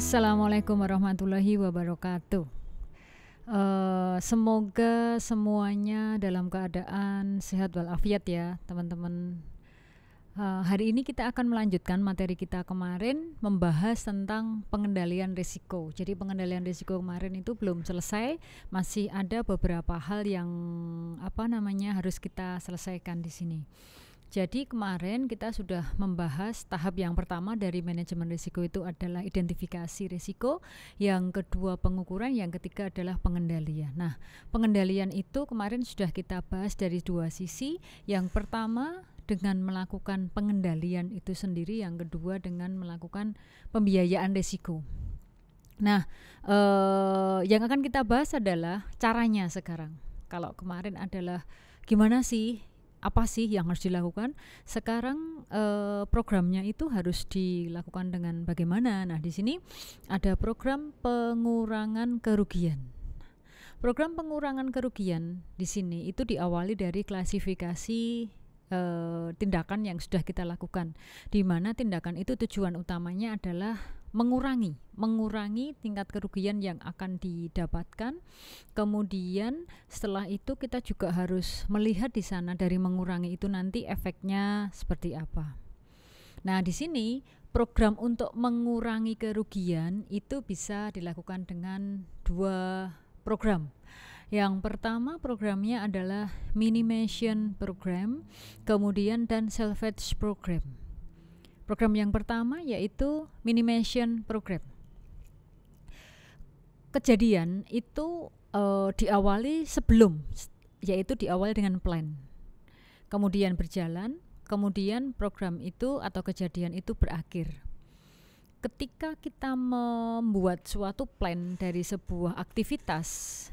Assalamualaikum warahmatullahi wabarakatuh. Semoga semuanya dalam keadaan sehat walafiat ya teman-teman. Hari ini kita akan melanjutkan materi kita kemarin membahas tentang pengendalian risiko. Jadi pengendalian risiko kemarin itu belum selesai, masih ada beberapa hal yang harus kita selesaikan di sini. Jadi kemarin kita sudah membahas tahap yang pertama dari manajemen risiko itu adalah identifikasi risiko, yang kedua pengukuran, yang ketiga adalah pengendalian. Nah, pengendalian itu kemarin sudah kita bahas dari dua sisi. Yang pertama dengan melakukan pengendalian itu sendiri, yang kedua dengan melakukan pembiayaan risiko. Nah, yang akan kita bahas adalah caranya sekarang. Kalau kemarin adalah gimana sih, apa sih yang harus dilakukan, sekarang programnya itu harus dilakukan dengan bagaimana. Nah, di sini ada program pengurangan kerugian. Program pengurangan kerugian di sini itu diawali dari klasifikasi tindakan yang sudah kita lakukan, di mana tindakan itu tujuan utamanya adalah mengurangi tingkat kerugian yang akan didapatkan. Kemudian setelah itu kita juga harus melihat di sana dari mengurangi itu nanti efeknya seperti apa. Nah, di sini program untuk mengurangi kerugian itu bisa dilakukan dengan dua program. Yang pertama programnya adalah minimization program, kemudian dan salvage program. Program yang pertama yaitu minimization program. Kejadian itu diawali sebelum, yaitu diawali dengan plan. Kemudian berjalan, kemudian program itu atau kejadian itu berakhir. Ketika kita membuat suatu plan dari sebuah aktivitas,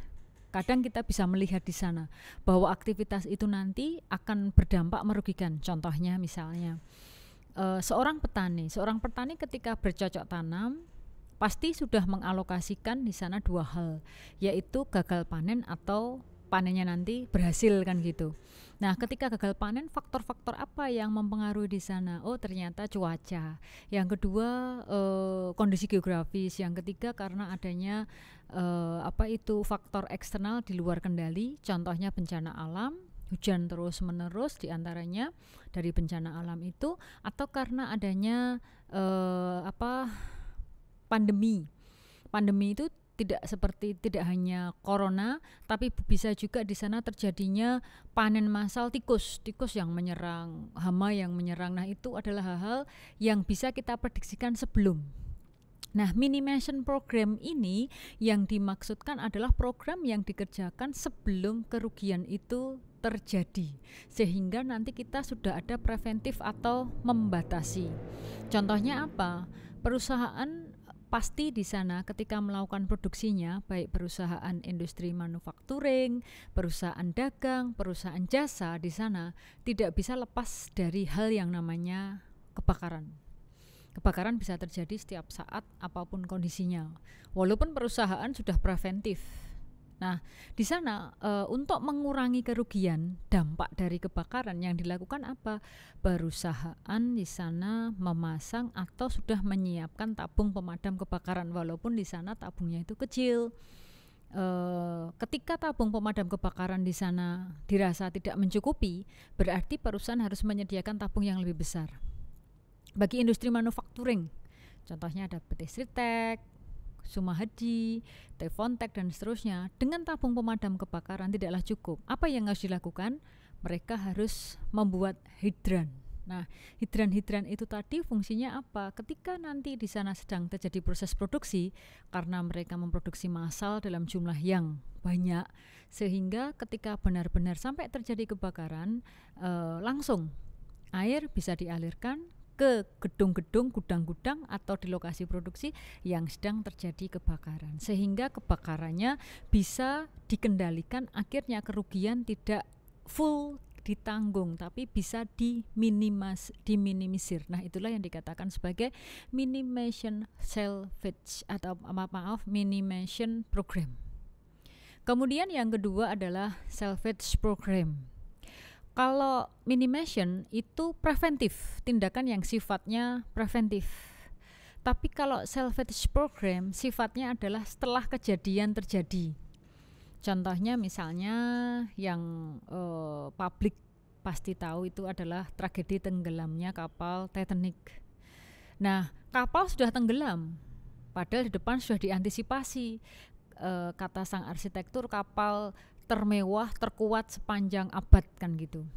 kadang kita bisa melihat di sana bahwa aktivitas itu nanti akan berdampak merugikan. Contohnya misalnya seorang petani ketika bercocok tanam pasti sudah mengalokasikan di sana dua hal, yaitu gagal panen atau panennya nanti berhasil, kan gitu. Nah, ketika gagal panen, faktor-faktor apa yang mempengaruhi di sana? Oh, ternyata cuaca. Yang kedua kondisi geografis. Yang ketiga karena adanya faktor eksternal di luar kendali. Contohnya bencana alam, hujan terus menerus diantaranya dari bencana alam itu, atau karena adanya pandemi itu tidak hanya corona, tapi bisa juga di sana terjadinya panen massal tikus yang menyerang, hama yang menyerang. Nah, itu adalah hal-hal yang bisa kita prediksikan sebelum. Nah, minimization program ini yang dimaksudkan adalah program yang dikerjakan sebelum kerugian itu terjadi, sehingga nanti kita sudah ada preventif atau membatasi. Contohnya apa? Perusahaan pasti di sana ketika melakukan produksinya, baik perusahaan industri manufacturing, perusahaan dagang, perusahaan jasa, di sana tidak bisa lepas dari hal yang namanya kebakaran. Kebakaran bisa terjadi setiap saat apapun kondisinya, walaupun perusahaan sudah preventif. Nah, di sana untuk mengurangi kerugian dampak dari kebakaran yang dilakukan apa? Perusahaan di sana memasang atau sudah menyiapkan tabung pemadam kebakaran, walaupun di sana tabungnya itu kecil. Ketika tabung pemadam kebakaran di sana dirasa tidak mencukupi, berarti perusahaan harus menyediakan tabung yang lebih besar. Bagi industri manufacturing, contohnya ada PT Sritek, Sumahaji, Tefontek dan seterusnya, dengan tabung pemadam kebakaran tidaklah cukup. Apa yang harus dilakukan? Mereka harus membuat hidran. Nah, hidran itu tadi fungsinya apa? Ketika nanti di sana sedang terjadi proses produksi, karena mereka memproduksi massal dalam jumlah yang banyak, sehingga ketika benar-benar sampai terjadi kebakaran, langsung air bisa dialirkan ke gedung-gedung, gudang-gudang atau di lokasi produksi yang sedang terjadi kebakaran, sehingga kebakarannya bisa dikendalikan. Akhirnya kerugian tidak full ditanggung, tapi bisa diminimisir. Nah, itulah yang dikatakan sebagai minimization salvage atau minimization program. Kemudian yang kedua adalah salvage program. Kalau minimization itu preventif, tindakan yang sifatnya preventif. Tapi kalau salvage program sifatnya adalah setelah kejadian terjadi. Contohnya misalnya yang publik pasti tahu itu adalah tragedi tenggelamnya kapal Titanic. Nah, kapal sudah tenggelam, padahal di depan sudah diantisipasi. Kata sang arsitektur, kapal termewah, terkuat sepanjang abad kan gitu.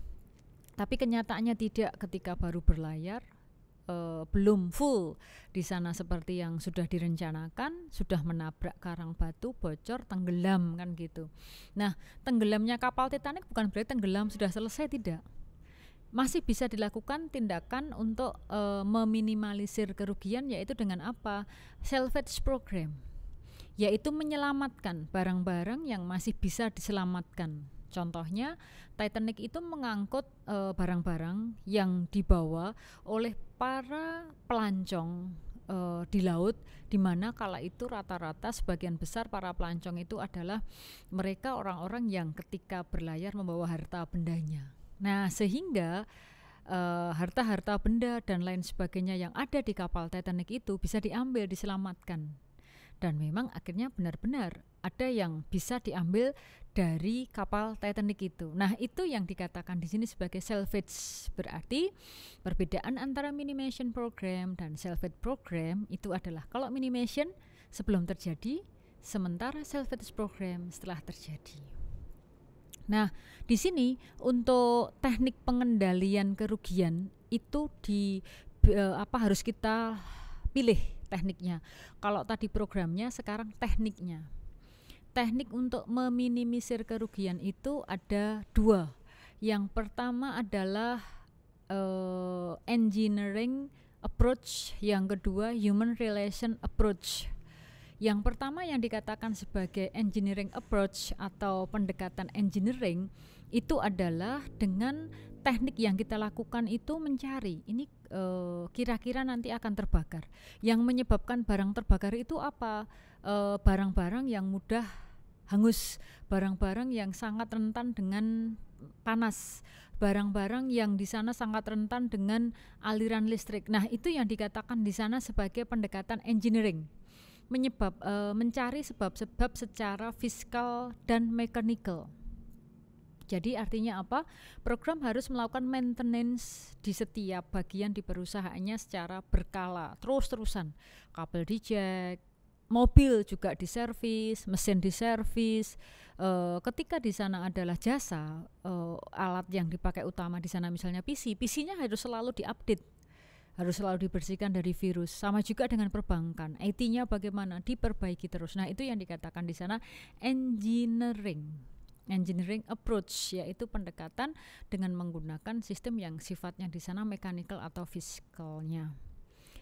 Tapi kenyataannya tidak, ketika baru berlayar belum full di sana seperti yang sudah direncanakan, sudah menabrak karang batu, bocor, tenggelam kan gitu. Nah, tenggelamnya kapal Titanic bukan berarti tenggelam sudah selesai, tidak. Masih bisa dilakukan tindakan untuk meminimalisir kerugian, yaitu dengan apa? Salvage program, yaitu menyelamatkan barang-barang yang masih bisa diselamatkan. Contohnya Titanic itu mengangkut barang-barang yang dibawa oleh para pelancong di laut, di mana kala itu rata-rata sebagian besar para pelancong itu adalah mereka orang-orang yang ketika berlayar membawa harta bendanya. Nah, sehingga harta-harta benda dan lain sebagainya yang ada di kapal Titanic itu bisa diambil, diselamatkan. Dan memang akhirnya benar-benar ada yang bisa diambil dari kapal Titanic itu. Nah, itu yang dikatakan di sini sebagai salvage. Berarti perbedaan antara minimation program dan salvage program itu adalah kalau minimation sebelum terjadi, sementara salvage program setelah terjadi. Nah, di sini untuk teknik pengendalian kerugian itu harus kita pilih tekniknya. Kalau tadi programnya, sekarang tekniknya. Teknik untuk meminimisir kerugian itu ada dua. Yang pertama adalah engineering approach, yang kedua human relation approach. Yang pertama yang dikatakan sebagai engineering approach atau pendekatan engineering itu adalah dengan teknik yang kita lakukan itu mencari ini kira-kira nanti akan terbakar. Yang menyebabkan barang terbakar itu apa? Barang-barang yang mudah hangus, barang-barang yang sangat rentan dengan panas, barang-barang yang di sana sangat rentan dengan aliran listrik. Nah, itu yang dikatakan di sana sebagai pendekatan engineering. Mencari sebab-sebab secara fiskal dan mechanical. Jadi artinya apa? Program harus melakukan maintenance di setiap bagian di perusahaannya secara berkala, terus-terusan. Kabel dicek, mobil juga diservis, mesin diservis. Ketika di sana adalah jasa, alat yang dipakai utama di sana misalnya PC-nya harus selalu diupdate, harus selalu dibersihkan dari virus. Sama juga dengan perbankan, IT-nya bagaimana, diperbaiki terus. Nah, itu yang dikatakan di sana engineering approach, yaitu pendekatan dengan menggunakan sistem yang sifatnya di sana mechanical atau fiskalnya.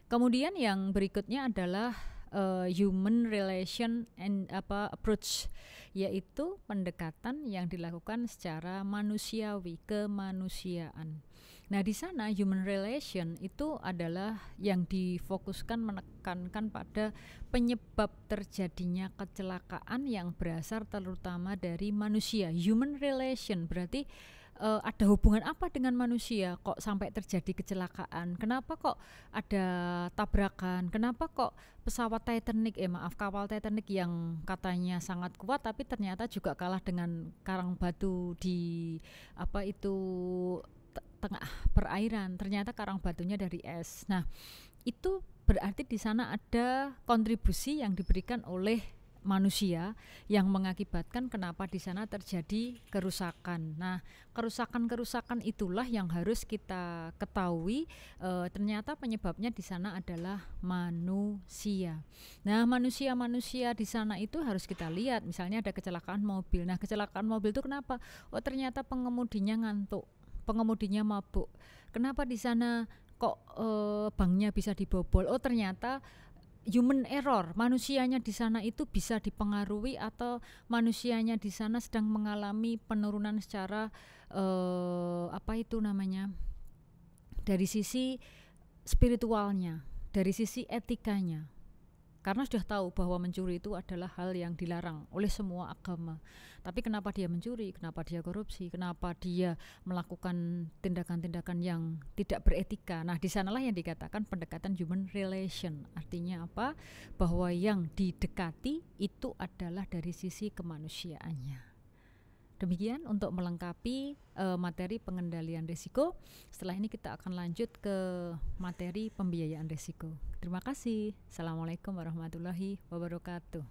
Kemudian yang berikutnya adalah human relation approach, yaitu pendekatan yang dilakukan secara manusiawi, kemanusiaan. Nah, di sana human relation itu adalah yang difokuskan menekankan pada penyebab terjadinya kecelakaan yang berasal terutama dari manusia. Human relation berarti ada hubungan apa dengan manusia kok sampai terjadi kecelakaan? Kenapa kok ada tabrakan? Kenapa kok pesawat Titanic, kapal Titanic yang katanya sangat kuat tapi ternyata juga kalah dengan karang batu di tengah perairan, ternyata karang batunya dari es. Nah, itu berarti di sana ada kontribusi yang diberikan oleh manusia yang mengakibatkan kenapa di sana terjadi kerusakan. Nah, kerusakan itulah yang harus kita ketahui. Ternyata penyebabnya di sana adalah manusia. Nah, manusia di sana itu harus kita lihat. Misalnya ada kecelakaan mobil. Nah, kecelakaan mobil itu kenapa? Oh, ternyata pengemudinya ngantuk, pengemudinya mabuk. Kenapa di sana kok banknya bisa dibobol? Oh, ternyata human error, manusianya di sana itu bisa dipengaruhi atau manusianya di sana sedang mengalami penurunan secara dari sisi spiritualnya, dari sisi etikanya. karena sudah tahu bahwa mencuri itu adalah hal yang dilarang oleh semua agama. Tapi kenapa dia mencuri, kenapa dia korupsi, kenapa dia melakukan tindakan-tindakan yang tidak beretika. Nah, di sanalah yang dikatakan pendekatan human relation. Artinya apa? Bahwa yang didekati itu adalah dari sisi kemanusiaannya. Demikian untuk melengkapi materi pengendalian risiko. Setelah ini kita akan lanjut ke materi pembiayaan risiko. Terima kasih. Assalamualaikum warahmatullahi wabarakatuh.